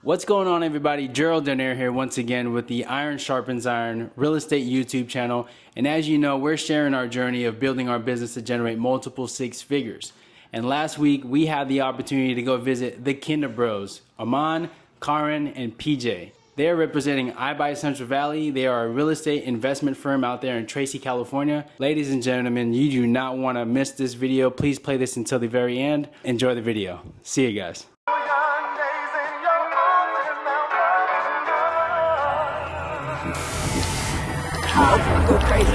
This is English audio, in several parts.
What's going on, everybody? Gerald Donaire here once again with the Iron Sharpens Iron real estate YouTube channel. And as you know, we're sharing our journey of building our business to generate multiple six figures. And last week, we had the opportunity to go visit the Kinder Bros, Aman, Karan, and PJ. They are representing IBuyCentralValley. They are a real estate investment firm out there in Tracy, California. Ladies and gentlemen, you do not want to miss this video. Please play this until the very end. Enjoy the video. See you guys. Go crazy.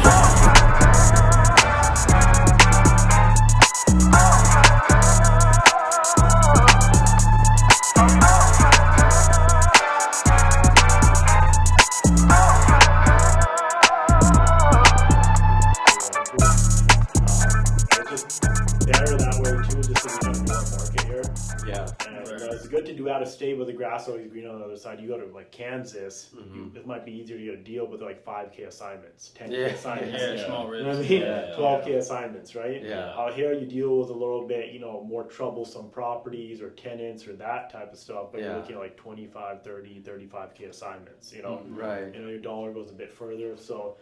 Better that way too, just so we have more market here. Yeah. And it's good to do out of state where the grass always green on the other side. You go to like Kansas, it might be easier to get a deal with like 5K assignments, 10K assignments. Small risk. You know what I mean? 12K assignments, right? Yeah. Out here you deal with a little bit, more troublesome properties or tenants or that type of stuff, but you're looking at like 25, 30, 35K assignments, Right. Your dollar goes a bit further. So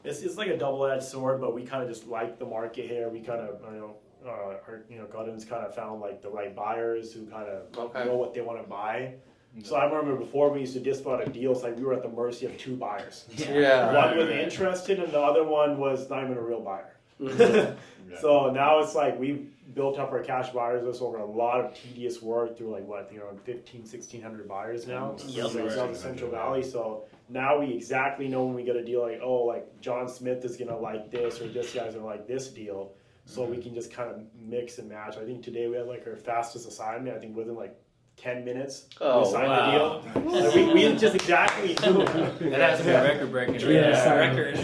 it's like a double-edged sword, but we kind of just like the market here. We kind of, Gutton's kind of found like the right buyers who kind of know what they want to buy. So I remember before we used to just about a deal, it's like we were at the mercy of two buyers. One was interested and the other one was not even a real buyer. So now it's like we've built up our cash buyers list over a lot of tedious work through like around 1,600 buyers now. Throughout the Central Valley. So now we exactly know when we get a deal like John Smith is gonna like this or this guy's gonna like this deal. So we can just kind of mix and match. I think today we had like our fastest assignment. I think within like 10 minutes we signed the deal. Like, we just exactly knew. That has to be a record breaking. Record.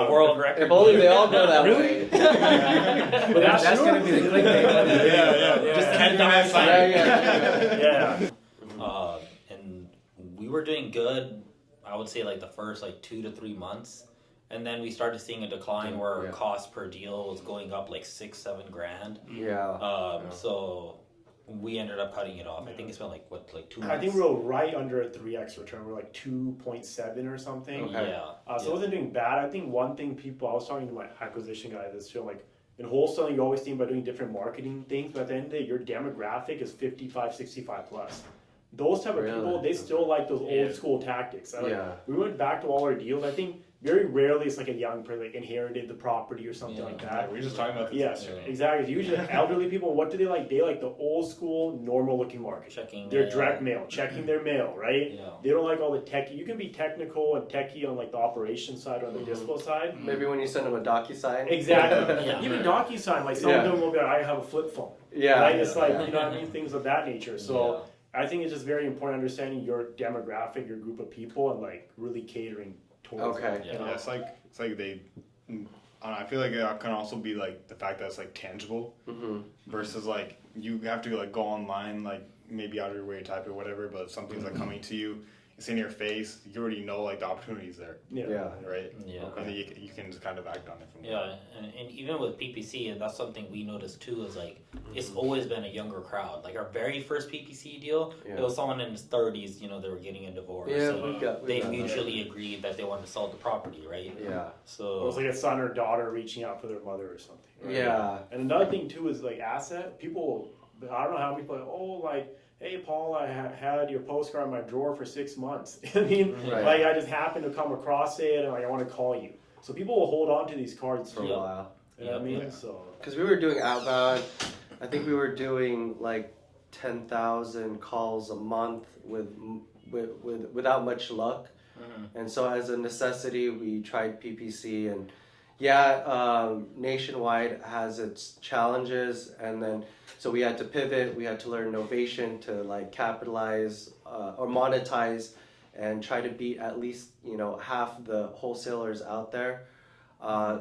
World record. If only they all go that way. But that's going to be the clickbait. Just 10 times. And we were doing good, I would say like the first 2 to 3 months. And then we started seeing a decline where our cost per deal was going up like $6-7 grand. So we ended up cutting it off. I think it's been like 2 months. I think we were right under a 3x return. We're like 2.7 or something. So it wasn't doing bad. I think one thing I was talking to my acquisition guy that's still like, in wholesaling, you always think about doing different marketing things, but at the end of the day, your demographic is 55, 65 plus. Those type of people, they still like those old school tactics. We went back to all our deals. I think very rarely it's like a young person like inherited the property or something like that. We were just talking about this yesterday. Exactly. Usually elderly people, what do they like? They like the old school, normal looking market. Checking their direct mail, checking their mail, right? They don't like all the techie. You can be technical and techie on like the operations side or on the dispo side. Maybe when you send them a DocuSign. Exactly. Even DocuSign, like some of them will be like, I have a flip phone. Right? It's like, you know what I mean? Things of that nature. So I think it's just very important understanding your demographic, your group of people, and like really catering towards it. It's like they. I feel like it can also be like the fact that it's like tangible versus like you have to like go online, like maybe out of your way to type it, whatever. But something's like coming to you, it's in your face. You already know like the opportunities there. Right. And then you can just kind of act on it from there. And even with PPC, and that's something we noticed too, is like it's always been a younger crowd. Like our very first PPC deal, it was someone in his 30s. They were getting a divorce. They mutually agreed that they wanted to sell the property, right? So it was like a son or daughter reaching out for their mother or something. Right? And another thing too is like asset. People, I don't know how many people like, hey, Paul, I had your postcard in my drawer for 6 months. I mean, like I just happened to come across it and like I want to call you. So people will hold on to these cards for a while. You know what I mean? So because we were doing outbound, I think we were doing like 10,000 calls a month without much luck. And so as a necessity, we tried PPC and nationwide has its challenges, and then so we had to pivot. We had to learn Novation to like capitalize or monetize and try to beat at least half the wholesalers out there.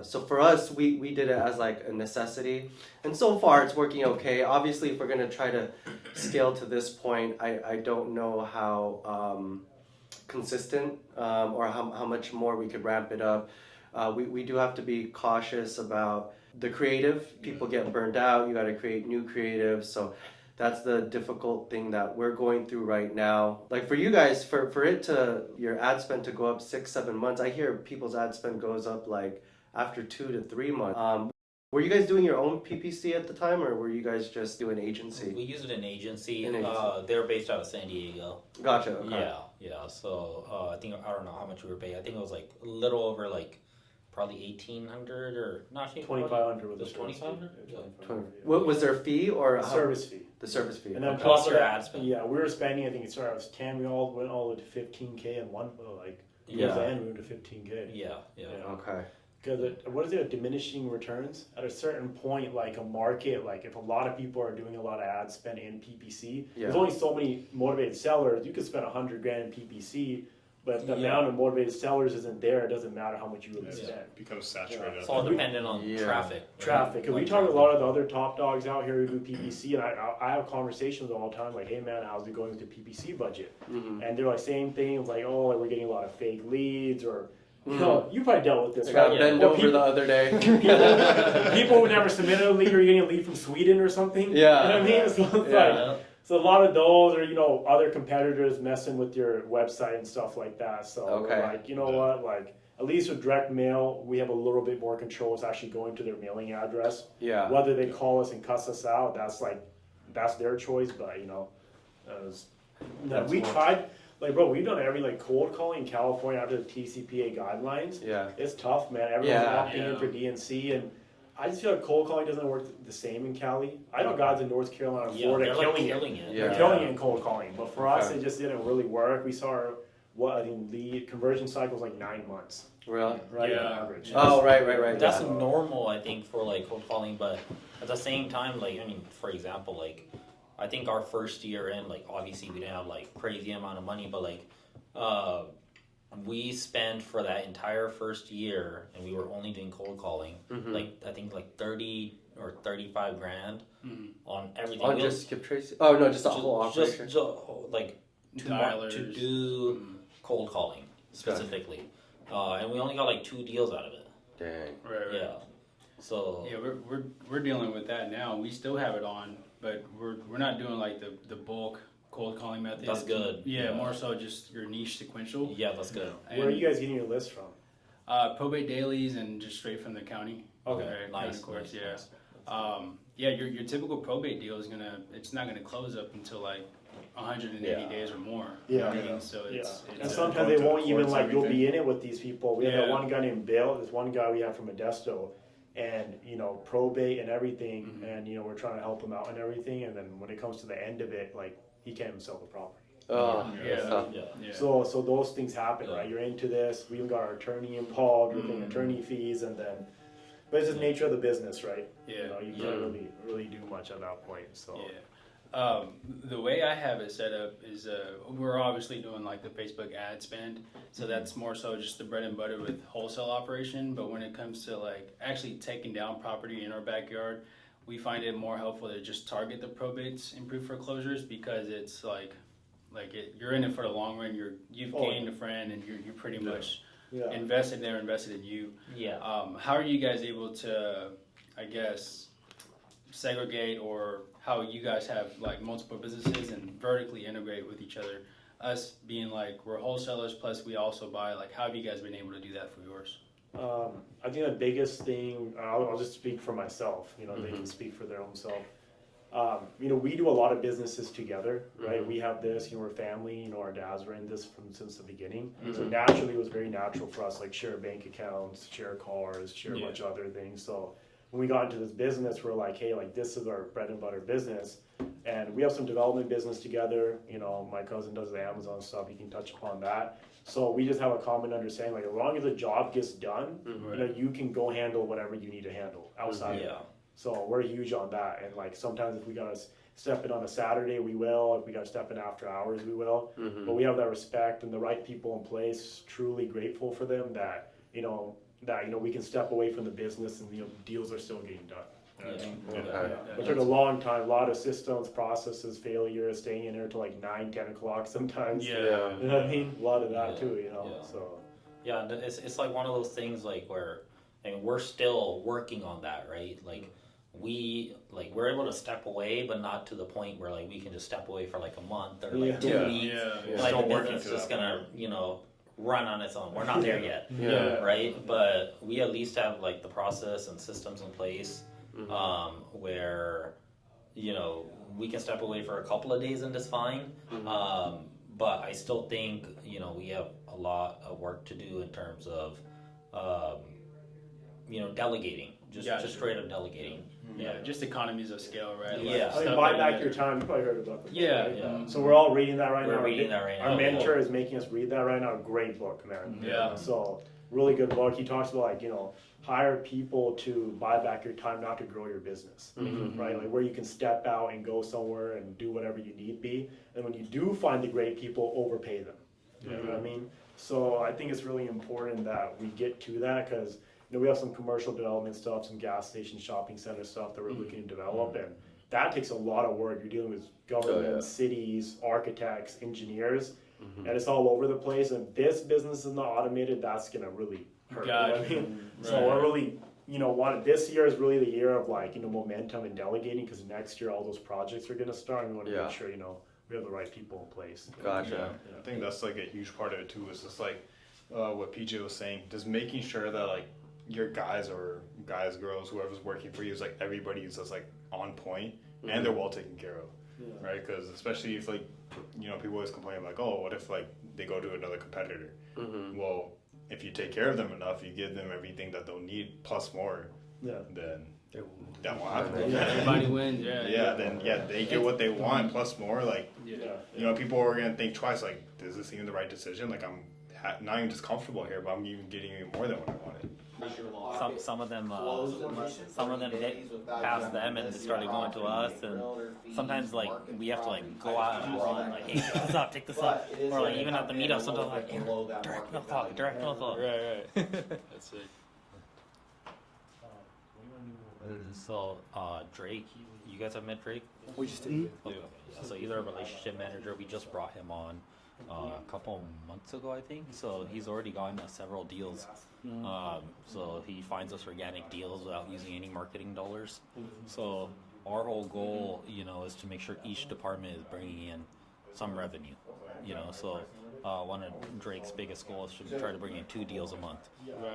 So for us, we did it as like a necessity, and so far it's working okay. Obviously, if we're gonna try to scale to this point, I don't know how consistent or how much more we could ramp it up. We do have to be cautious about the creative. People get burned out. You got to create new creative. So that's the difficult thing that we're going through right now. Like for you guys, for it to, your ad spend to go up 6-7 months, I hear people's ad spend goes up like after 2 to 3 months. Were you guys doing your own PPC at the time, or were you guys just doing agency? We used an agency. They're based out of San Diego. Gotcha. Okay. Yeah. So I don't know how much we were paying. I think it was like a little over like probably 1,800 or not 2,500 with the 2,500. What was their fee or service fee? The service fee. And then plus your ad spend. Yeah, we were spending. I think it started was 10. We all went all to 15K in one. Like yeah, and we went to 15K. Yeah. Okay. Because what is it? Diminishing returns at a certain point, like a market, like if a lot of people are doing a lot of ad spend in PPC, there's only so many motivated sellers. You could spend $100,000 in PPC, but if the amount of motivated sellers isn't there, it doesn't matter how much you really spend. It becomes saturated. It's all dependent on traffic. Traffic. Because we talk to a lot of the other top dogs out here who do PPC, and I have conversations all the time, like, hey man, how's it going with the PPC budget? Mm-hmm. And they're like saying things like, oh, like we're getting a lot of fake leads, or you know, you probably dealt with this. I got bent over the other day. People who never submitted a lead, or you're getting a lead from Sweden or something. Yeah. You know what I mean? So it's like, so a lot of those, or you know, other competitors messing with your website and stuff like that. So we're like, you know what, like at least with direct mail, we have a little bit more control. It's actually going to their mailing address. Yeah. Whether they call us and cuss us out, that's their choice. But you know, we tried. Like, bro, we've done every cold calling in California after the TCPA guidelines. Yeah. It's tough, man. Everyone's opting in for DNC, and I just feel like cold calling doesn't work the same in Cali. I know guys in North Carolina and Florida killing it. They're killing it in cold calling. But for us, it just didn't really work. We saw lead conversion cycles like 9 months. Really? Right, on average. Oh, right. That's normal, I think, for cold calling, but at the same time, for example, I think our first year in, obviously we didn't have crazy amount of money, but we spent for that entire first year, and we were only doing cold calling, I think 30 or 35 grand on everything. On just Skip Tracy? Oh no, just the whole operation. To do cold calling specifically, and we only got 2 deals out of it. Dang. Right. Yeah. So yeah, we're dealing with that now. We still have it on, but we're not doing the bulk cold calling method. That's good. Yeah, more so just your niche sequential. Yeah, that's good. And where are you guys getting your list from? Probate dailies and just straight from the county. Okay, nice. Courts, nice. Yeah. Your typical probate deal it's not gonna close up until 180 days or more. Yeah. So it's and sometimes they won't even you'll be in it with these people. We have that one guy named Bill. This one guy we have from Modesto, and probate and everything, and we're trying to help him out and everything. And then when it comes to the end of it, he can't even sell the property. So those things happen, right? You're into this. We even got our attorney involved. We're paying attorney fees, and then. But it's just nature of the business, right? Yeah. You can't really do much at that point. So. Yeah. The way I have it set up is we're obviously doing the Facebook ad spend, so that's more so just the bread and butter with wholesale operation. But when it comes to actually taking down property in our backyard, we find it more helpful to just target the probates and pre-foreclosures, because it's you're in it for the long run. You've gained a friend, and you're pretty much invested in you. Yeah. How are you guys able to, I guess, segregate, or how you guys have multiple businesses and vertically integrate with each other? Us being we're wholesalers, plus we also buy. How have you guys been able to do that for yours? I think the biggest thing, I'll just speak for myself. They can speak for their own self. We do a lot of businesses together, right? We have this, we're family. Our dads were in this since the beginning. So naturally, it was very natural for us, share bank accounts, share cars, share a bunch of other things. So when we got into this business, we're hey, this is our bread and butter business. And we have some development business together. My cousin does the Amazon stuff. You can touch upon that. So we just have a common understanding, as long as the job gets done, you can go handle whatever you need to handle outside of that. So we're huge on that. And sometimes if we got to step in on a Saturday, we will. If we got to step in after hours, we will. But we have that respect and the right people in place. Truly grateful for them that we can step away from the business and deals are still getting done. It took a long time, a lot of systems, processes, failures, staying in there till 9, 10 o'clock sometimes. You know what I mean? A lot of that too, So it's one of those things where we're still working on that, right? we're able to step away, but not to the point where like we can just step away for like a month or like 2 weeks. Like the business is just gonna, run on its own. We're not there yet. Right? But we at least have like the process and systems in place where, we can step away for a couple of days and it's fine. But I still think, we have a lot of work to do in terms of, delegating. Just straight up delegating. Just economies of scale, right? I mean, buy back your time. You probably heard about that. Yeah. So we're all reading that right now. We're reading that right now. Our mentor is making us read that right now. Great book, man. Yeah. So really good book. He talks about hire people to buy back your time, not to grow your business, right? Like where you can step out and go somewhere and do whatever you need be. And when you do find the great people, overpay them. You know what I mean? So I think it's really important that we get to that because we have some commercial development stuff, some gas station, shopping center stuff that we're looking to develop, and that takes a lot of work. You're dealing with government, cities, architects, engineers, and it's all over the place. And if this business is not automated, that's gonna really hurt. You know what I mean? So we're really, this year is really the year of momentum and delegating because next year all those projects are gonna start, and we want to make sure we have the right people in place. Gotcha. I think that's like a huge part of it too. Is just like what PJ was saying, just making sure that like your guys, girls, whoever's working for you is like everybody's just like on point and they're well taken care of, right? Because especially if people always complain like, oh, what if like they go to another competitor? Well, if you take care of them enough, you give them everything that they'll need plus more, then that won't happen. Everybody wins. Then they get what they want plus more. Like people are gonna think twice. Like, is this even the right decision? Like, I'm not even just comfortable here, but I'm even getting even more than what I wanted. Some of them hit past them and they started going to us, and sometimes like we have to like go out and run like, hey, take this up, or like even at the meetup sometimes like, hey, direct mail talk. Right. That's it. So Drake, you guys have met Drake? We just did. Okay. So he's our relationship manager. We just brought him on a couple months ago, I think. So he's already gotten us several deals. So he finds us organic deals without using any marketing dollars. So our whole goal, is to make sure each department is bringing in some revenue. So one of Drake's biggest goals is to try to bring in 2 deals a month.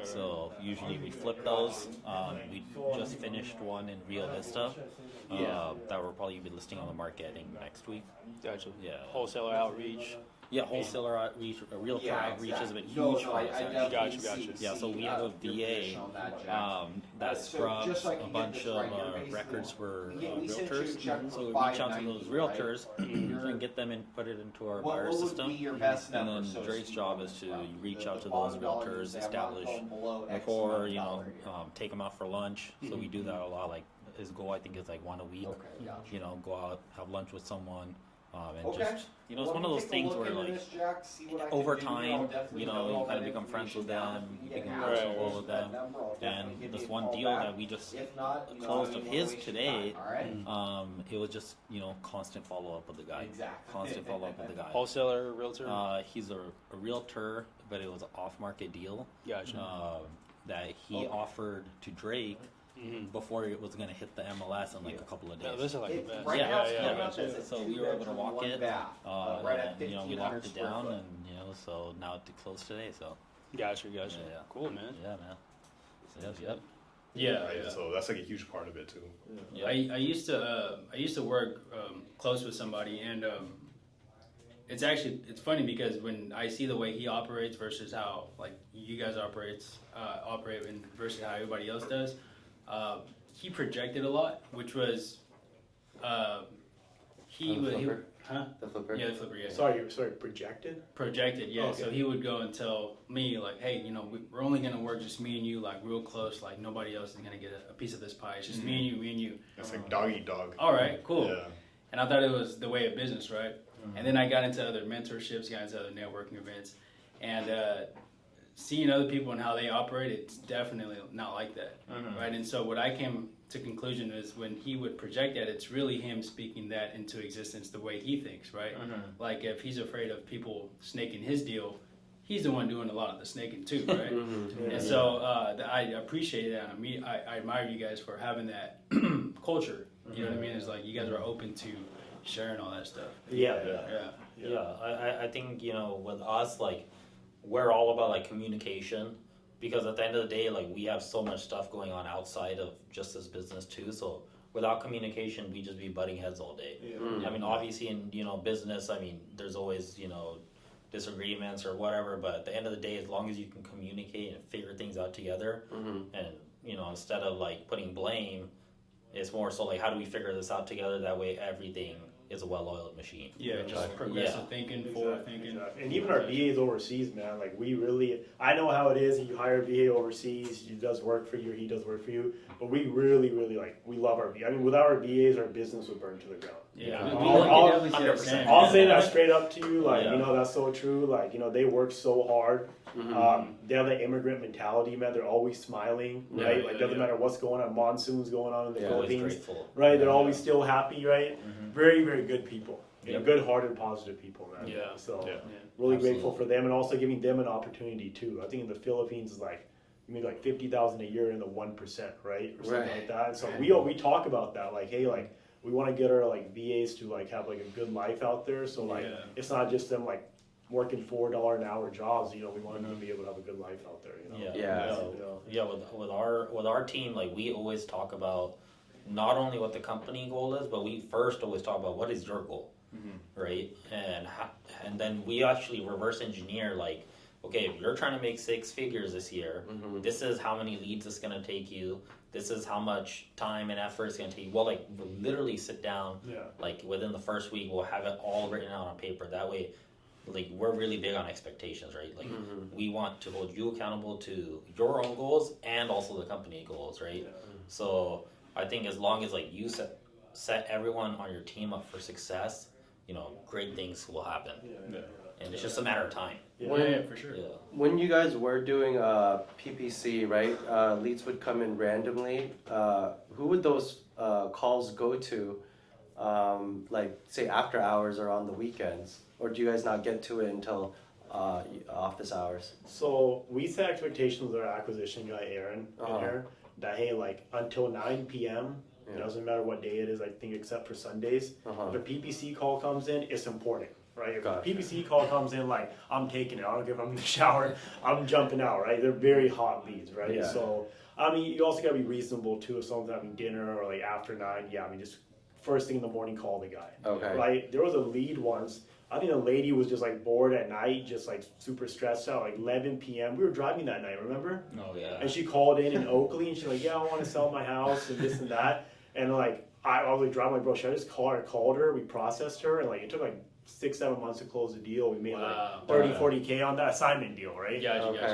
So usually we flip those. We just finished one in Rio Vista that we'll probably be listing on the market, I think, next week. Gotcha. Yeah. Wholesaler outreach. Yeah, wholesaler outreach, realtor outreach has been huge for us. Gotcha. Yeah, so we have a VA that scrubs a bunch of records for realtors. So we reach out to those realtors and get them and put it into our buyer system. And then Drake's job is to reach out to those realtors, establish rapport, take them out for lunch. So we do that a lot. Like his goal, I think, is like 1 a week. Go out, have lunch with someone. And just, it's one of those things where, like, over time, you kind of become friends with them, you become comfortable with them. And this one deal that we just closed of his today, it was just, constant follow-up with the guy. Wholesaler, realtor? He's a realtor, but it was an off-market deal. Gotcha. That he offered to Drake. Before it was going to hit the MLS in like a couple of days. No, this is like the best. Yeah. So we were able to walk it. And, we locked it down, and so now it closed today. So. Gotcha. Yeah. Cool, man. Yeah, man. Yep. Yeah. So that's like a huge part of it too. Yeah. I used to work close with somebody, and it's funny because when I see the way he operates versus how like you guys operate versus how everybody else does. He projected a lot, which was The flipper? Yeah, the flipper, yeah. Sorry, projected? Projected, yeah. Okay. So he would go and tell me, like, hey, we're only going to work just me and you, like, real close. Like, nobody else is going to get a piece of this pie. It's just me and you. It's like dog eat dog. All right, cool. Yeah. And I thought it was the way of business, right? And then I got into other mentorships, got into other networking events. And seeing other people and how they operate, it's definitely not like that, right? And so what I came to conclusion is when he would project that, it's really him speaking that into existence the way he thinks, right? Like if he's afraid of people snaking his deal, he's the one doing a lot of the snaking too, right? And so I appreciate that. I admire you guys for having that culture. You know what I mean? It's like you guys are open to sharing all that stuff. Yeah. I think, you know, with us, like, we're all about like communication, because at the end of the day, like, we have so much stuff going on outside of just this business too. So without communication, we just be butting heads all day. I mean, obviously in, you know, business, I mean, there's always, you know, disagreements or whatever, but at the end of the day, as long as you can communicate and figure things out together, and, you know, instead of like putting blame, it's more so like, how do we figure this out together? That way everything is a well-oiled machine. Yeah, just progressive thinking, forward thinking. And even our VAs overseas, man, like we really, I know how it is. You hire a VA overseas, he does work for you, or he does work for you, but we really, really like, we love our VA. I mean, without our VAs, our business would burn to the ground. I'll say that straight up to you, like, you know, that's so true. Like, you know, they work so hard. They have the immigrant mentality, man. They're always smiling, right? Like, doesn't matter what's going on, monsoons going on in the Philippines, right? They're always still happy, right? Very, very good people. You know, good-hearted, positive people, man. So, really grateful for them, and also giving them an opportunity too. I think in the Philippines is like, you make like 50,000 a year in the 1%, right, or something like that. And so we talk about that, like, hey, like, we want to get our like VAs to like have like a good life out there. So like, it's not just them like working $4 an hour jobs. You know, we want them to be able to have a good life out there. You know? With our team, like, we always talk about not only what the company goal is, but we first always talk about what is your goal, right? And then we actually reverse engineer, like, okay, if you're trying to make 6 figures this year, this is how many leads it's going to take you. This is how much time and effort it's going to take you. We'll like literally sit down, like within the first week, we'll have it all written out on paper. That way, like, we're really big on expectations, right? Like, we want to hold you accountable to your own goals and also the company goals, right? So I think as long as like you set everyone on your team up for success, you know, great things will happen. And it's just a matter of time. For sure. When you guys were doing PPC, right, leads would come in randomly. Who would those calls go to, like, say, after hours or on the weekends? Or do you guys not get to it until office hours? So we set expectations with our acquisition guy, Aaron, in here, that, hey, like, until 9 p.m., it doesn't matter what day it is, I think, except for Sundays. If a PPC call comes in, it's important. Right, if a PPC call comes in, like, I'm taking it. I don't care if I'm in the shower. I'm jumping out. Right, they're very hot leads. Right, so I mean, you also gotta be reasonable too. If someone's having dinner or like after 9, I mean, just first thing in the morning, call the guy. Right, there was a lead once. I think a lady was just like bored at night, just like super stressed out. Like 11 p.m. We were driving that night. Remember? And she called in Oakley, and she's like, "Yeah, I want to sell my house and this and that." And like I was like driving, like, bro, should I just call her? I called her. We processed her, and like it took like 6-7 months to close the deal. We made like 30-40K on that assignment deal, right?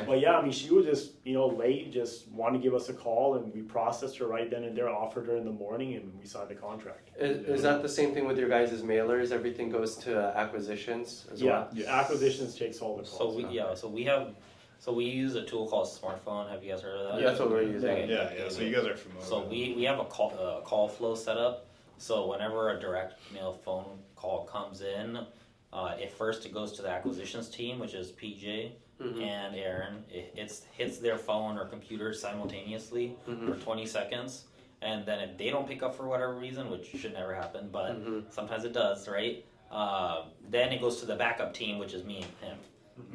But yeah, I mean, she was just, you know, late, just wanted to give us a call, and we processed her right then and there, offered her in the morning, and we signed the contract. Is that the same thing with your guys' mailers? Everything goes to acquisitions as well? Acquisitions takes all the calls. So we use a tool called Smartphone. Have you guys heard of that? Yeah, that's what we're using. So you guys are familiar. So we have a call flow set up. So whenever a direct mail phone call comes in, it goes to the acquisitions team, which is PJ and Aaron. It hits their phone or computer simultaneously for 20 seconds. And then if they don't pick up for whatever reason, which should never happen, but sometimes it does, right? Then it goes to the backup team, which is me and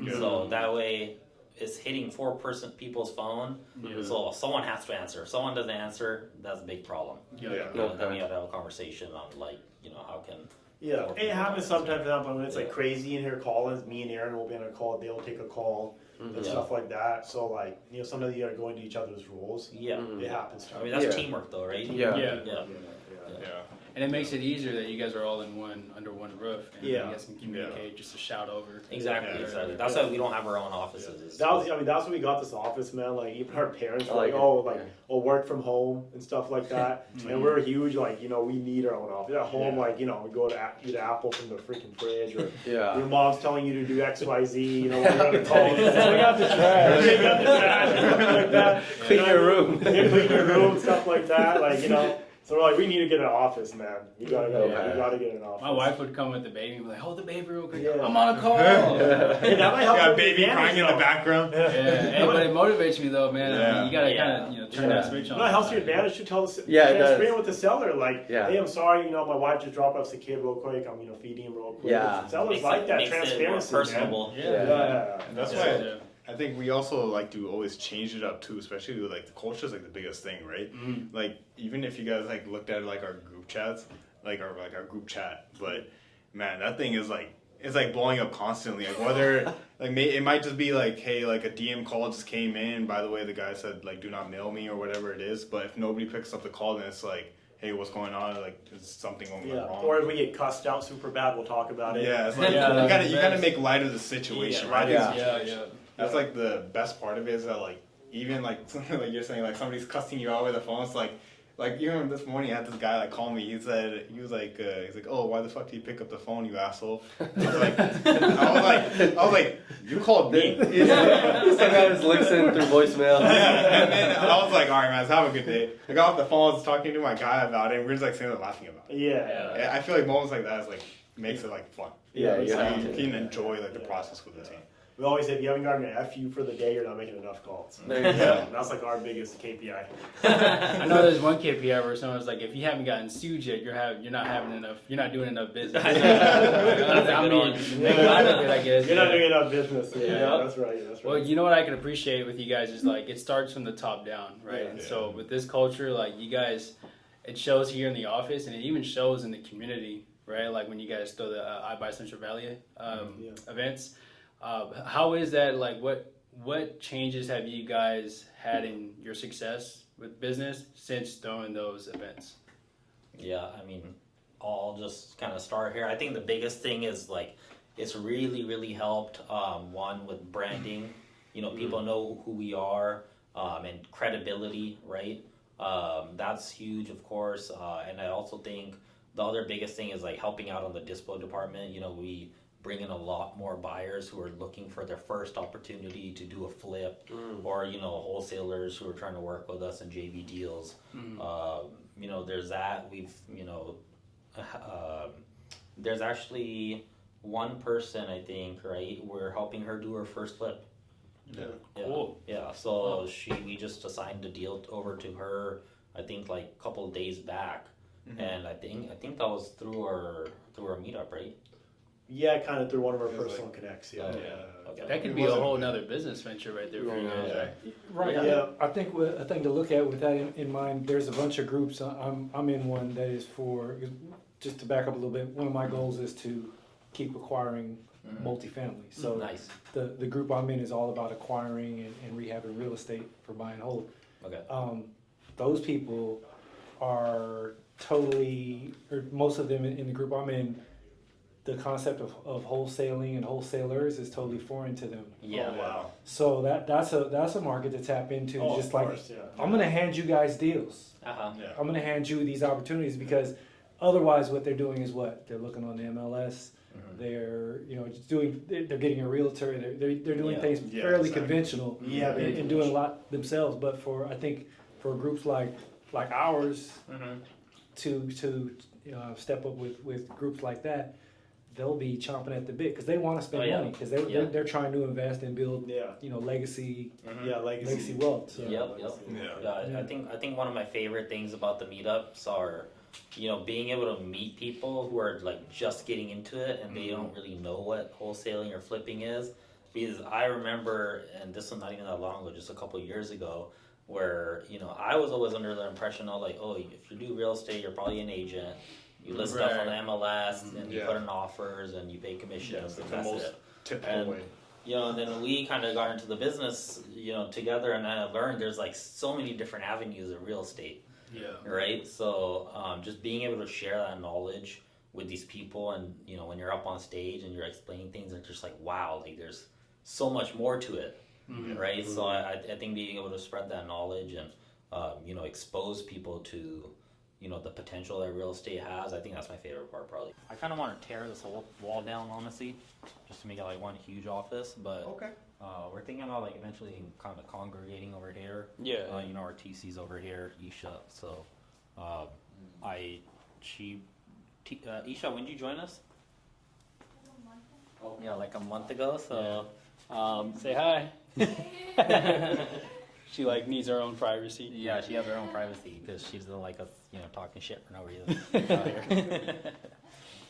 him. So that way it's hitting 4 people's phone. So someone has to answer. If someone doesn't answer, that's a big problem. Then we have to have a conversation on, like, you know, how can... it happens sometimes, but when it's like crazy in here calling, me and Aaron will be on a call, they'll take a call and stuff like that. So, like, you know, sometimes you gotta go into each other's roles. It happens. I mean, that's teamwork though, right? And it makes it easier that you guys are all under one roof, and you guys can communicate just a shout over. Exactly. That's why we don't have our own offices. That's why we got this office, man. Like, even our parents were like, work from home and stuff like that. And we're huge, like, you know, we need our own office. At home, like, you know, we go to eat apple from the freaking fridge, or your mom's telling you to do X, Y, Z, you know, when you're on the call. Take out the trash. Stuff like that. Clean your room. Clean your room, stuff like that. Like, you know. So we're like, we need to get an office, man. We gotta get an office. My wife would come with the baby and be like, hold the baby real quick. Yeah. I'm on a call. Hey, that might help. Got a with baby the crying in the advantage, background. Yeah, hey, but it motivates me though, man. I mean, you gotta kind of turn that switch on. No, it helps your advantage to tell the it transparent does. with the seller. Like, Yeah. hey, I'm sorry, my wife just dropped off the kid real quick. I'm, feeding him real quick. Yeah. Sellers like that transparency, personable. man. Yeah. And that's why I think we also like to always change it up too, especially with like the culture is like the biggest thing, right? Mm-hmm. Like even if you guys like looked at like our group chats, like our group chat, but man, that thing is like it's like blowing up constantly. Like whether it might just be like, hey, like a DM call just came in. By the way, the guy said like do not mail me or whatever it is. But if nobody picks up the call, then it's like, hey, what's going on? Like is something going wrong? Or if we get cussed out super bad, we'll talk about it. Yeah, it's like you gotta make light of the situation, right? Yeah. That's like the best part of it is that like even like like you're saying like somebody's cussing you out over the phone. It's like even this morning I had this guy like call me. He was like oh, why the fuck do you pick up the phone, you asshole? I was like you called me. Some guy just listens through voicemail. Yeah, and then I was like, all right, man, have a good day. I got off the phone, I was talking to my guy about it, and we were just like sitting there laughing about it. Yeah. I feel like moments like that is like makes it like fun. Yeah, you So have you to. can enjoy like the process with the team. We always say if you haven't gotten an FU for the day, you're not making enough calls. There you go. That's like our biggest KPI. I know there's one KPI where someone's like, if you haven't gotten sued yet, you're not doing enough business. I mean, make light of it, I guess. You're not doing enough business. Yeah. That's right. Well, you know what I can appreciate with you guys is like it starts from the top down, right? And so with this culture, like you guys, it shows here in the office, and it even shows in the community, right? Like when you guys throw the IBuyCentralValley events. How is that? Like, what changes have you guys had in your success with business since throwing those events? Yeah, I mean, I'll just kind of start here. I think the biggest thing is like it's really helped. One with branding, people know who we are, and credibility, right? That's huge, of course. And I also think the other biggest thing is like helping out on the dispo department. We bring in a lot more buyers who are looking for their first opportunity to do a flip, or wholesalers who are trying to work with us in JV deals. There's that. There's actually one person, I think, right? We're helping her do her first flip. Yeah. Cool. Yeah. So we just assigned a deal over to her. I think like a couple of days back, and I think that was through our meetup, right? Yeah, kind of through one of our personal connects. Yeah. Okay. That could be a whole nother business venture right there for you guys, right? Right. Yeah. I think a thing to look at with that in mind, there's a bunch of groups. I'm in one that is for, just to back up a little bit, one of my goals is to keep acquiring multifamily. So Nice. the group I'm in is all about acquiring and rehabbing real estate for buy and hold. Okay. Those people are totally, or most of them in the group I'm in, the concept of wholesaling and wholesalers is totally foreign to them. Yeah. Oh, wow. So that's a market to tap into. Oh, just of like course, yeah. I'm gonna hand you guys deals. Uh-huh. Yeah. I'm gonna hand you these opportunities because otherwise, what they're doing is what they're looking on the MLS. They're just they're getting a realtor. They're doing things fairly conventional. Yeah, and doing a lot themselves. But I think for groups like ours to step up with groups like that, they'll be chomping at the bit because they want to spend money because they're trying to invest and build legacy legacy wealth. So. Yeah. I think one of my favorite things about the meetups are being able to meet people who are like just getting into it and they don't really know what wholesaling or flipping is. Because I remember, and this was not even that long ago, just a couple of years ago, where I was always under the impression of like, oh, if you do real estate, you're probably an agent. You list stuff on the MLS and you put in offers and you pay commissions. Yeah, and the that's most it. typical way. And then we kind of got into the business, together, and I learned there's like so many different avenues of real estate. Yeah. Right. So just being able to share that knowledge with these people, and when you're up on stage and you're explaining things, it's just like wow, like there's so much more to it. Right. So I think being able to spread that knowledge and expose people to the potential that real estate has, I think that's my favorite part probably. I kind of want to tear this whole wall down, honestly, just to make it like one huge office. But we're thinking about like eventually kind of congregating over here. Yeah. Our TC's over here, Isha. So Isha, when did you join us? Yeah, like a month ago. So, Say hi. She like needs her own privacy. yeah, she has her own privacy because she doesn't like us, talking shit for no reason out here.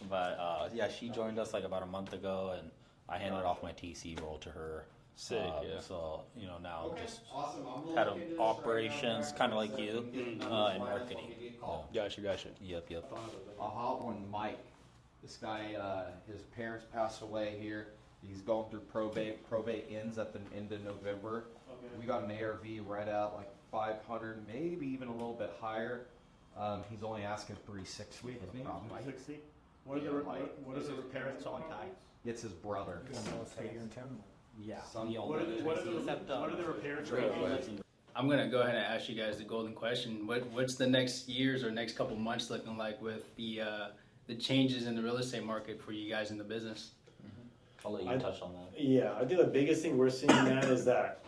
But yeah, she joined us like about a month ago, and I handed off my TC role to her. Sick, yeah. So now just head of operations, kind of like you, and marketing. Gotcha. Yep. I'll hop on Mike. This guy, his parents passed away here. He's going through probate. Probate ends at the end of November. Okay. We got an ARV right at like 500, maybe even a little bit higher. He's only asking 360. His name is Mike. 360. What are the parents on tag? It's his brother. Yeah. What are the repairs rates? I'm gonna go ahead and ask you guys the golden question. What's the next years or next couple months looking like with the changes in the real estate market for you guys in the business? I'll let you touch on that. Yeah, I think the biggest thing we're seeing, man, is that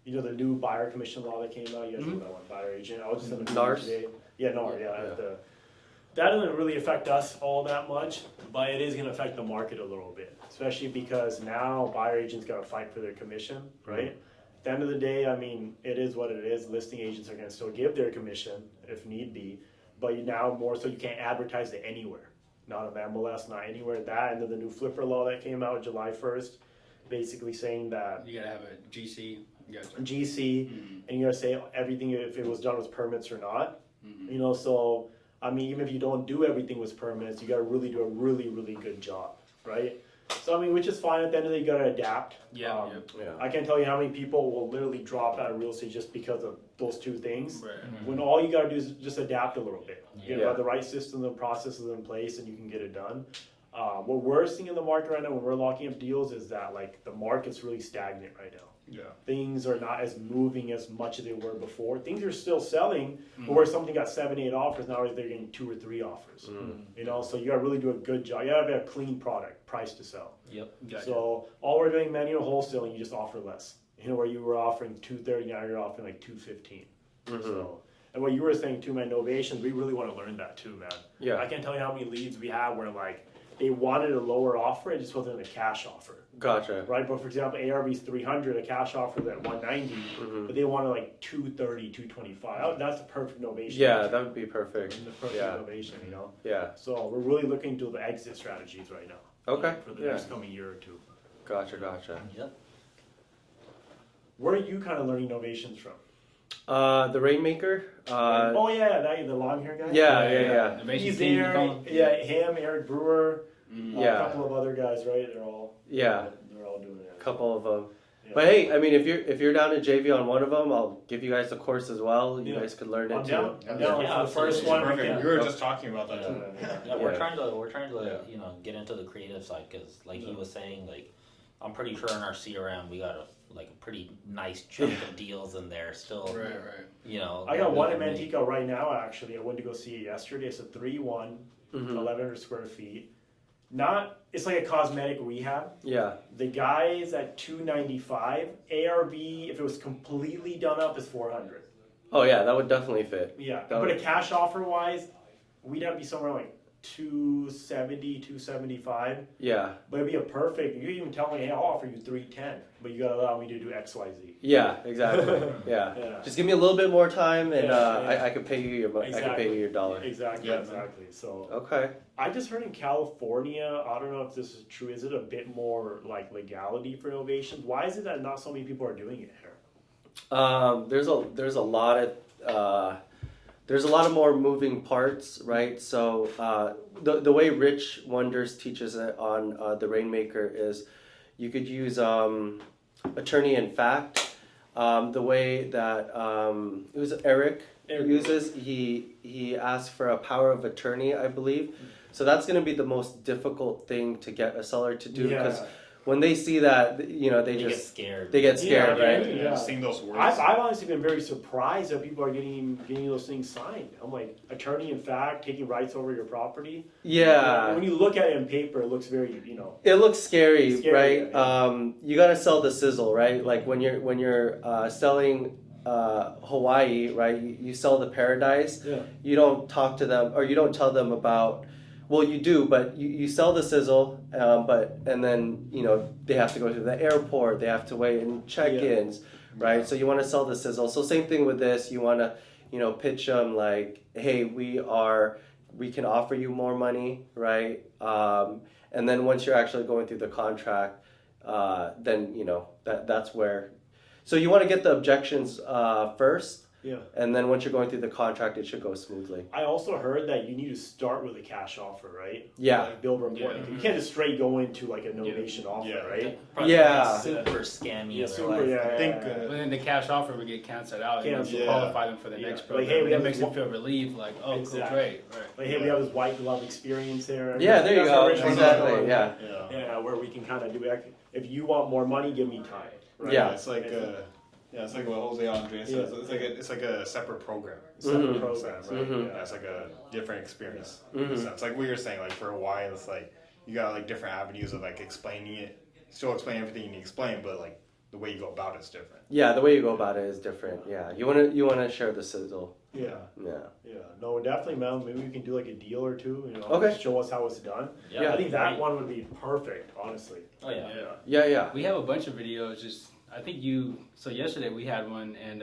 the new buyer commission law that came out. You guys know that one, buyer agent. I was just in the NARS? today. Yeah, NAR. Yeah. That doesn't really affect us all that much, but it is going to affect the market a little bit, especially because now buyer agents got to fight for their commission, right? At the end of the day, I mean, it is what it is. Listing agents are going to still give their commission if need be, but now more so you can't advertise it anywhere. Not on MLS, not anywhere. That, and then the new flipper law that came out July 1st, basically saying that You gotta have a GC. GC, and you gotta say everything if it was done with permits or not. So I mean, even if you don't do everything with permits, you gotta really do a really, really good job, right? So I mean, which is fine. At the end of the day, you gotta adapt. Yeah. I can't tell you how many people will literally drop out of real estate just because of those two things. Right. When all you gotta do is just adapt a little bit. You Yeah. have the right systems and processes in place, and you can get it done. What we're seeing in the market right now when we're locking up deals is that like the market's really stagnant right now. Yeah. Things are not as moving as much as they were before. Things are still selling, but where something got 7, 8 offers, now they're getting 2 or 3 offers. So you gotta really do a good job. You gotta have a clean product, price to sell. Yep. Gotcha. So all we're doing, man, wholesaling, you just offer less. Where you were offering 230, now you're offering like 215. So, and what you were saying too, man, novations, we really want to learn that too, man. Yeah. I can't tell you how many leads we have where like they wanted a lower offer, it just wasn't a cash offer. Gotcha. Right, but for example, ARV's 300, a cash offer is at 190, but they wanted like 230, 225. That's the perfect novation. Yeah, that would be perfect. The perfect novation, Yeah. So we're really looking to the exit strategies right now. Okay. For the next coming year or two. Gotcha. Yep. Where are you kind of learning novations from? The Rainmaker. The long hair guy. Yeah. He's there. Yeah, him, Eric Brewer. A Yeah. couple of other guys, right? They're all doing it. A couple of them. Yeah. But hey, I mean, if you're down to JV on one of them, I'll give you guys the course as well. You Yeah. guys could learn it I'm too. down. Yeah, For the first absolutely. one. we Perfect. can- We were just talking about that too. Yeah, we're trying to get into the creative side because like he was saying, like I'm pretty sure in our CRM we got a pretty nice chunk of deals in there still. Right. I got one in Manteca right now. Actually, I went to go see it yesterday. It's a 3-1, 1,100 square feet. It's like a cosmetic rehab. Yeah. The guy is at 295. ARV, if it was completely done up, is 400. Oh yeah, that would definitely fit. Yeah, That but would- a cash offer wise, we'd have to be somewhere like 270, 275. Yeah. But it'd be a perfect. You even tell me, hey, I'll offer you 310, but you gotta allow me to do XYZ. Yeah. Exactly. Yeah. Yeah. Just give me a little bit more time, and Yeah. I could pay you your I could pay you your dollar. Exactly. Yeah. Exactly. So Okay. I just heard in California, I don't know if this is true. Is it a bit more like legality for innovations? Why is it that not so many people are doing it here? There's a lot of there's a lot of more moving parts, right? So the way Rich Wonders teaches it on the Rainmaker is you could use attorney in fact. The way that it was Eric uses, he asks for a power of attorney, I believe. So that's going to be the most difficult thing to get a seller to do because when they see that, they Get just scared. they get scared, right? Yeah. Seeing those words. I've honestly been very surprised that people are getting those things signed. I'm like, attorney in fact, taking rights over your property. Yeah. When you look at it in paper, it looks very, It looks scary, Scary, right? yeah. You got to sell the sizzle, right? Like when you're selling Hawaii, right? You sell the paradise. Yeah. You don't talk to them, or you don't tell them about. Well, you do, but you sell the sizzle, and then they have to go to the airport. They have to wait in check-ins, right? So you want to sell the sizzle. So same thing with this. You want to pitch them like, hey, we can offer you more money, right? And then once you're actually going through the contract, then that's where. So you want to get the objections first. Yeah. And then once you're going through the contract, it should go smoothly. I also heard that you need to start with a cash offer, right? Yeah. Like build rapport. You can't just straight go into like a novation offer, right? Probably Yeah. super scammy. Yeah, super. otherwise. Yeah. I think But then the cash offer would get canceled out. And Cancel. you qualify them for the Yeah. next Like, program. hey, we That have makes this them feel relieved. Like, oh, Exactly. cool, great, right. Like, hey, we have this white glove experience there. Yeah, there you That's go. what Rich was Exactly. doing. Yeah. Yeah, where we can kind of do it. If you want more money, give me time. Right? Yeah. It's like it's like what Jose Andres says. It's like a separate program. Separate program, right? Mhm. Yeah, it's like a different experience. Mhm. It's like what you're saying. Like for Hawaii, it's like you got like different avenues of like explaining it. Still explain everything you need to explain, but like the way you go about it's different. Yeah, the way you go about it is different. Yeah, you want to share the sizzle. Yeah. Yeah. Yeah. No, definitely, man. Maybe we can do like a deal or two. Okay. Show us how it's done. Yeah. I think that one would be perfect, honestly. Oh yeah. Yeah. We have a bunch of videos. I think so yesterday we had one, and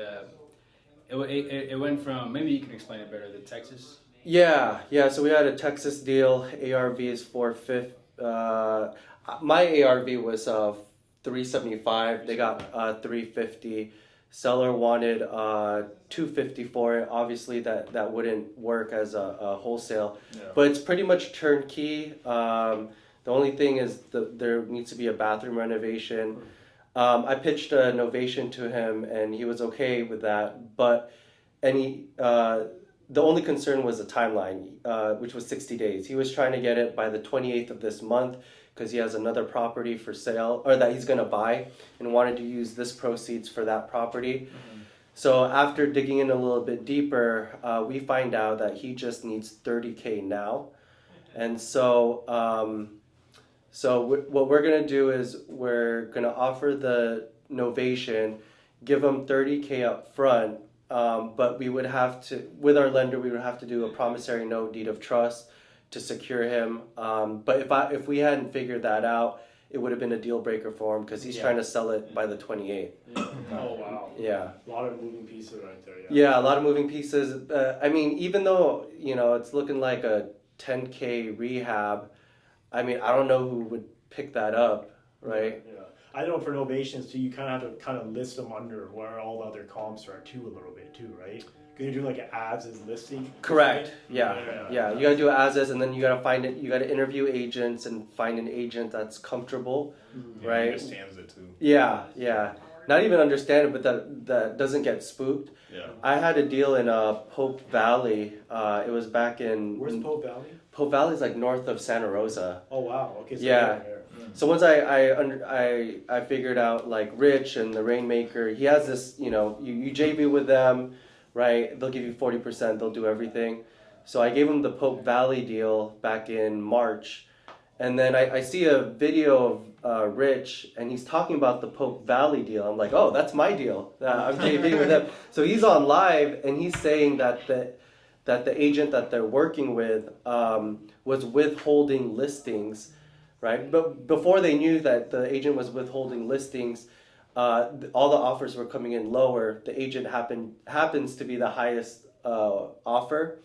it went from, maybe you can explain it better, the Texas. Yeah. So we had a Texas deal. ARV is 450. My ARV was 375. They got 350. Seller wanted 250 for it. Obviously, that wouldn't work as a wholesale, but it's pretty much turnkey. The only thing is there needs to be a bathroom renovation. I pitched a novation to him, and he was okay with that. But the only concern was the timeline, which was 60 days. He was trying to get it by the 28th of this month because he has another property for sale, or that he's going to buy, and wanted to use this proceeds for that property. So after digging in a little bit deeper, we find out that he just needs $30K now. And so what we're going to do is we're going to offer the novation, give him $30K up front, but we would have to, with our lender, we would have to do a promissory note, deed of trust to secure him. But if we hadn't figured that out, it would have been a deal breaker for him because he's trying to sell it by the 28th. Oh, wow. Yeah. A lot of moving pieces right there, Yeah, a lot of moving pieces. I mean, even though, it's looking like a 10K rehab, I mean, I don't know who would pick that up, right? Yeah. I know for novations too, you kind of have to kind of list them under where all the other comps are too a little bit too, right? Can you do like an ads as listing? Correct. Right? Yeah. You gotta do it as is, and then you gotta find it. You gotta interview agents and find an agent that's comfortable, right? Understands it too. Yeah. Not even understand it, but that doesn't get spooked. Yeah. I had a deal in Pope Valley. It was back in. Where's Pope Valley? Pope Valley is like north of Santa Rosa. Oh wow. Okay. So Yeah. there. So once I figured out like Rich and the Rainmaker, he has this, you JV with them, right? They'll give you 40%, they'll do everything. So I gave him the Pope Valley deal back in March. And then I see a video of Rich, and he's talking about the Pope Valley deal. I'm like, oh, that's my deal. I'm JVing with them. So he's on live, and he's saying that the agent that they're working with was withholding listings, right? But before they knew that the agent was withholding listings, all the offers were coming in lower. The agent happens to be the highest offer.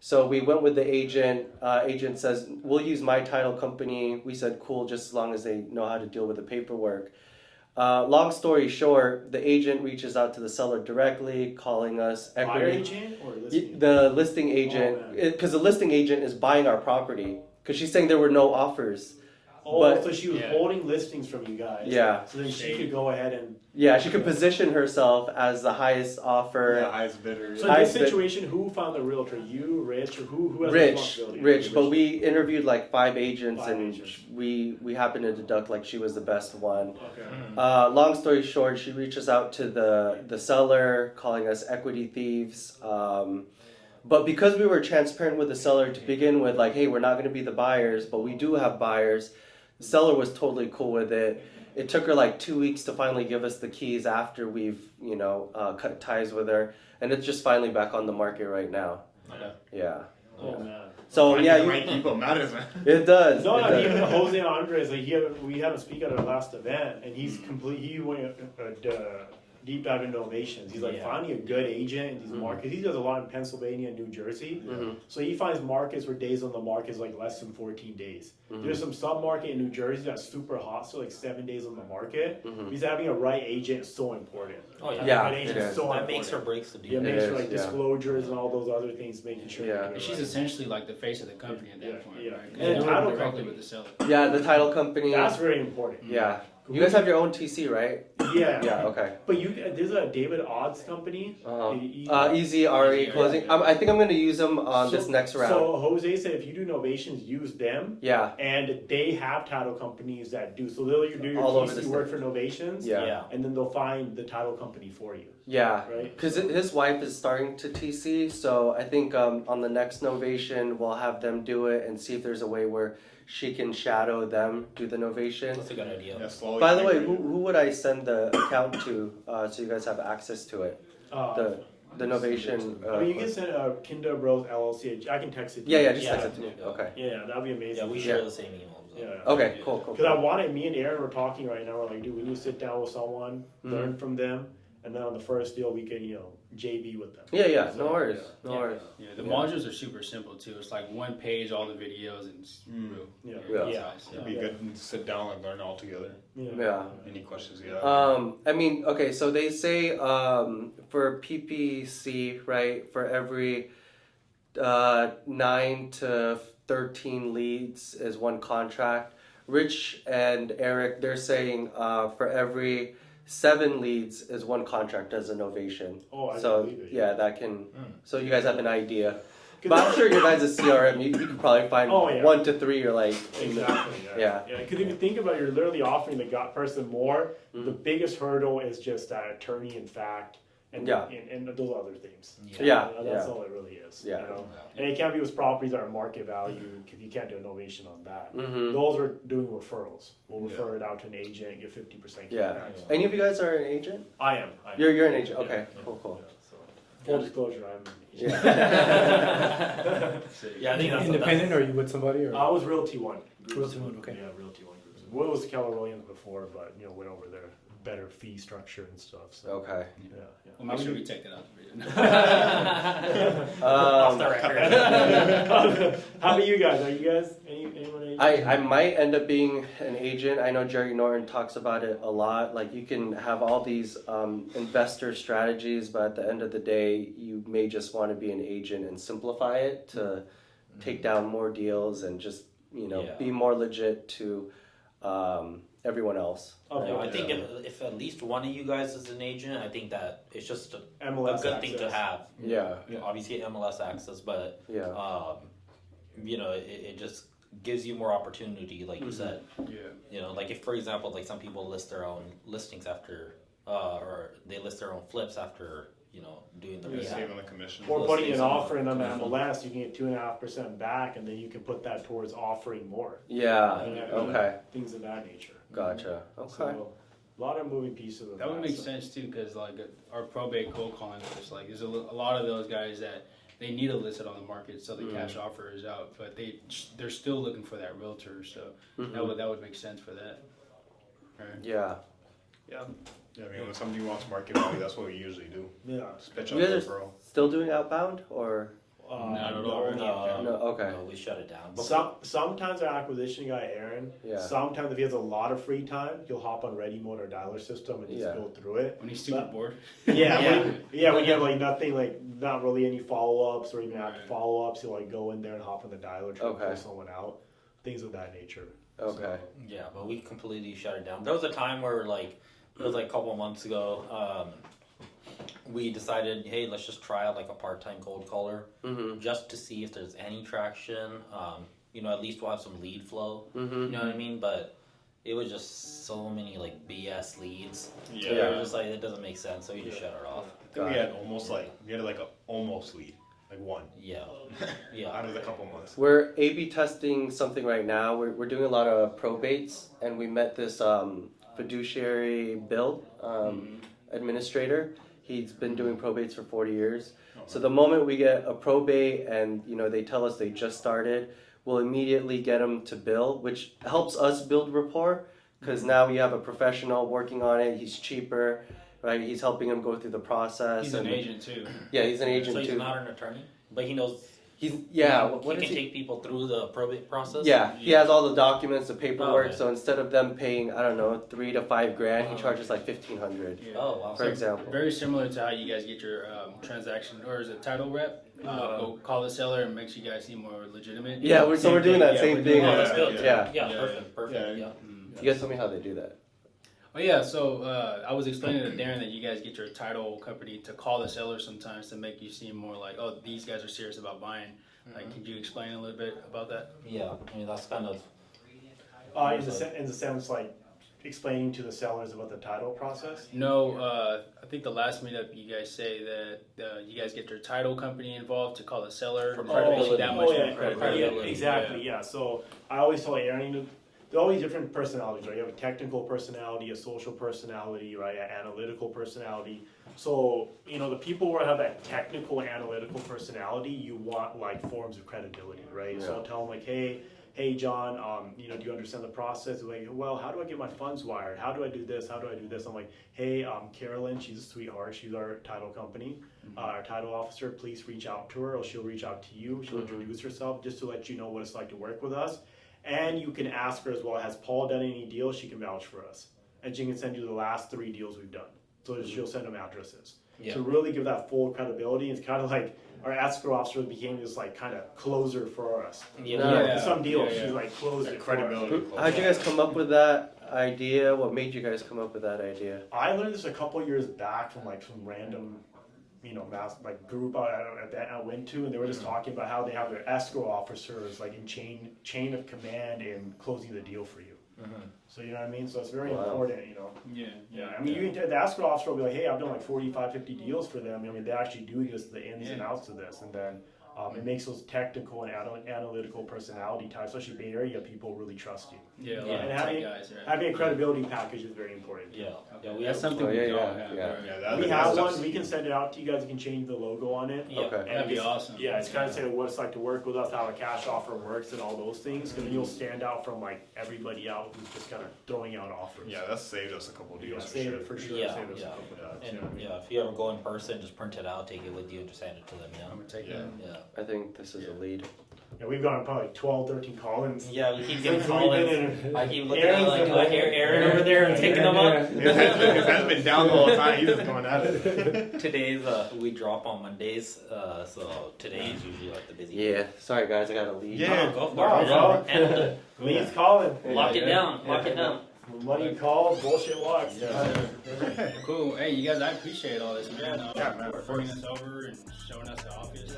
So we went with the agent. Agent says, we'll use my title company. We said, cool, just as long as they know how to deal with the paperwork. Long story short, the agent reaches out to the seller directly, calling us equity. Buyer agent or listing? The listing agent, because the listing agent is buying our property. Because she's saying there were no offers. Oh, so she was holding listings from you guys. Yeah. So then she could go ahead and. Yeah, she could position herself as the highest offer. Yeah, highest bidder. So in this situation, who found the realtor? You, Rich, or who has the responsibility? Rich. But we interviewed like 5 agents, we happened to deduct like she was the best one. Okay. Long story short, she reaches out to the seller, calling us equity thieves. But because we were transparent with the seller to begin with, like, hey, we're not going to be the buyers, but we do have buyers. The seller was totally cool with it. it took her like 2 weeks to finally give us the keys after we've, cut ties with her. And it's just finally back on the market right now. Okay. Yeah. Oh man. So Finding yeah, the right people matters, man. it does. No, it I does. mean, even Jose Andres, like we had him speak at our last event, and he's he went deep dive into innovations. He's like finding a good agent in these markets. He does a lot in Pennsylvania and New Jersey. So he finds markets where days on the market is like less than 14 days. There's some sub market in New Jersey that's super hot, so like 7 days on the market. Because having a right agent is so important. Oh yeah, Yeah, Right agent it is is. so that important. makes or breaks the deal. Yeah, makes sure is, like yeah. disclosures and all those other things, making sure. Yeah. you get And it she's right. essentially like the face of the company at that Yeah, point, yeah. right? 'Cause And you're title directly company. with the seller. Yeah, the title company. That's very important. Yeah. You guys have your own TC, right? Yeah. Yeah. Okay. But there's a David Odds company. Easy RE closing. I think I'm going to use them on this next round. So Jose said if you do novations, use them. Yeah. And they have title companies that do. So they'll do your All over TC the work state. for novations. Yeah. And then they'll find the title company for you. Yeah. Right? Because his wife is starting to TC, so I think on the next novation we'll have them do it and see if there's a way where she can shadow them do the novation. That's a good idea. Yeah, slowly. By the way, who would I send the account to so you guys have access to it? The novation. I mean, you can send Kinder Bros LLC. I can text it to Yeah, you. yeah, just Yeah. text it to me. Okay. Yeah, that'd be amazing. Yeah, we share the same email. So. Yeah. Okay, cool. Because I wanted, me and Aaron were talking right now. We're like, dude, we need to sit down with someone, learn from them, and then on the first deal, we can, JV with them. Yeah, So, no worries. yeah. No worries. Yeah, the modules are super simple too. It's like one page, all the videos, and it's real. Yeah. Yeah. It'd be good to sit down and learn all together. Yeah. Any questions you have? I mean, okay, so they say for PPC, right, for every 9 to 13 leads is one contract. Rich and Eric, they're saying for every 7 leads is one contract as a novation. Oh, I So believe it. yeah, that can. So you guys have an idea. But I'm sure your guys' CRM, you could probably find 1 to 3. You're like Exactly. Yeah. Because if you think about it, you're literally offering the person more. The biggest hurdle is just that attorney in fact and those other things. Yeah. That's all it really is. Yeah. And it can't be with properties that are market value because you can't do a novation on that. Mm-hmm. Those are doing referrals. We'll refer it out to an agent, get 50% Yeah. kickback. Any of you guys are an agent? I am. You're an agent. Okay. Cool. Yeah, so. Full disclosure, I'm an agent. Yeah, I think that's Independent, or are you with somebody? Or? I was Realty One. Realty One, okay. Yeah, Realty One Groups. Well, it was Keller Williams before, but went over there. Better fee structure and stuff. So. Okay. Yeah. We'll make sure we take that out the video. off the record. How about you guys? Are you guys anyone? I might end up being an agent. I know Jerry Norton talks about it a lot. Like you can have all these investor strategies, but at the end of the day, you may just want to be an agent and simplify it to take down more deals and just be more legit to everyone else. Okay. I think if at least one of you guys is an agent, I think that it's just a MLS good thing to access. have. Yeah. Obviously MLS access, but Yeah. it just gives you more opportunity, like you said. Yeah. Like if, for example, like some people list their own listings after, or they list their own flips after, doing the rehab. Saving the commission. Or Let's putting say an some- offer in on the MLS, you can get 2.5% back, and then you can put that towards offering more. Yeah. Yeah. Okay. Things of that nature. Gotcha. Okay. So, a lot of moving pieces of That would make so. sense too, because like our probate cold calling list, like there's a lot of those guys that they need to list it on the market so the cash offer is out, but they're still looking for that realtor, so that would make sense for that. Right. Yeah. Yeah, I mean, when somebody wants market value, that's what we usually do. Yeah. Just pitch You up guys referral. are still doing outbound or Not at all. no? Okay. No, we shut it down. Sometimes our acquisition guy, Aaron, Yeah. sometimes if he has a lot of free time, he'll hop on Ready Mode or Dialer system and just Yeah. go through it. When he's super But- bored. Yeah, when you have like nothing, like not really any follow-ups or even after follow-ups, he'll like go in there and hop on the dialer, try to Okay. pull someone out, things of that nature. Okay. Yeah, but we completely shut it down. There was a time where, it was like a couple of months ago, we decided, hey, let's just try out like a part-time cold caller just to see if there's any traction. At least we'll have some lead flow. You know what I mean? But it was just so many like BS leads. Yeah. It was just like it doesn't make sense, so you just shut it off. I think we had almost like an almost lead. Like one. Yeah. Out of the couple months. We're A/B testing something right now. We're doing a lot of probates, and we met this fiduciary bill administrator. He's been doing probates for 40 years. So the moment we get a probate and they tell us they just started, we'll immediately get them to bill, which helps us build rapport because now we have a professional working on it. He's cheaper, right? He's helping them go through the process. He's an agent too. Yeah, he's an agent too. So he's not an attorney, but he knows. He can take people through the probate process. Yeah, he has all the documents, the paperwork. Okay. So instead of them paying, I don't know, $3,000 to $5,000, he charges like $1,500. Yeah. Oh wow. For example. Very similar to how you guys get your transaction, or is it title rep? Go call the seller and makes you guys seem more legitimate. Yeah, we're doing that same thing. Oh, that's good. Yeah. Perfect. Yeah. You guys tell me how they do that. Oh yeah, so I was explaining to Darren that you guys get your title company to call the seller sometimes to make you seem more like, oh, these guys are serious about buying. Like, could you explain a little bit about that? Yeah, I mean that's kind of. In the sense like explaining to the sellers about the title process. No, I think the last meetup you guys say that you guys get your title company involved to call the seller For to make you that much more yeah, credibility. exactly. Yeah. So I always tell Aaron, there are all these different personalities, right? You have a technical personality, a social personality, right? An analytical personality. So, the people who have that technical analytical personality, you want like forms of credibility, right? Yeah. So I'll tell them like, hey John, do you understand the process? They're like, well, how do I get my funds wired? How do I do this? How do I do this? I'm like, hey, Carolyn, she's a sweetheart. She's our title company, our title officer. Please reach out to her or she'll reach out to you. She'll introduce herself just to let you know what it's like to work with us. And you can ask her as well, has Paul done any deals? She can vouch for us. And she can send you the last 3 deals we've done. So she'll send them addresses. Yeah. To really give that full credibility, it's kind of like our escrow officer became this like kind of closer for us. Some deals, she's like closer. Credibility. How'd you guys come up with that idea? What made you guys come up with that idea? I learned this a couple years back from like some random mass like group I went to, and they were just talking about how they have their escrow officers like in chain of command in closing the deal for you. So you know what I mean? So it's very important, Yeah. I mean, the escrow officer will be like, hey, I've done like 45, 50 deals for them. I mean, they actually do this, the ins and outs of this, and then it makes those technical and analytical personality types, especially Bay Area people, really trust you. Yeah, and having a credibility package is very important. Yeah, we have something we don't have. We have one. We can send it out to you guys. You can change the logo on it. Yeah, that'd be awesome. Yeah, it's kind of saying what it's like to work with us, how a cash offer works, and all those things. Because then you'll stand out from like everybody out who's just kind of throwing out offers. Yeah, that's saved us a couple deals for sure. Yeah, if you ever go in person, just print it out, take it with you, and just hand it to them. I'm gonna take that. Yeah. I think this is a lead. Yeah, we've gone probably 12, 13 call-ins. Yeah, we keep getting call-ins. I keep looking at like, do I hear Aaron over there picking them up? If that's been down the whole time, he's just going at it. Today's, we drop on Mondays, so today is usually like the busy Yeah, sorry guys, I got a lead. Yeah, go for it, bro. Handle it. Lead's calling. Lock it down, lock it down. Money calls, bullshit walks. Cool. Hey, you guys, I appreciate all this, man. For bringing us over and showing us the office.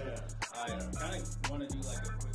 I kind of want to do like a quick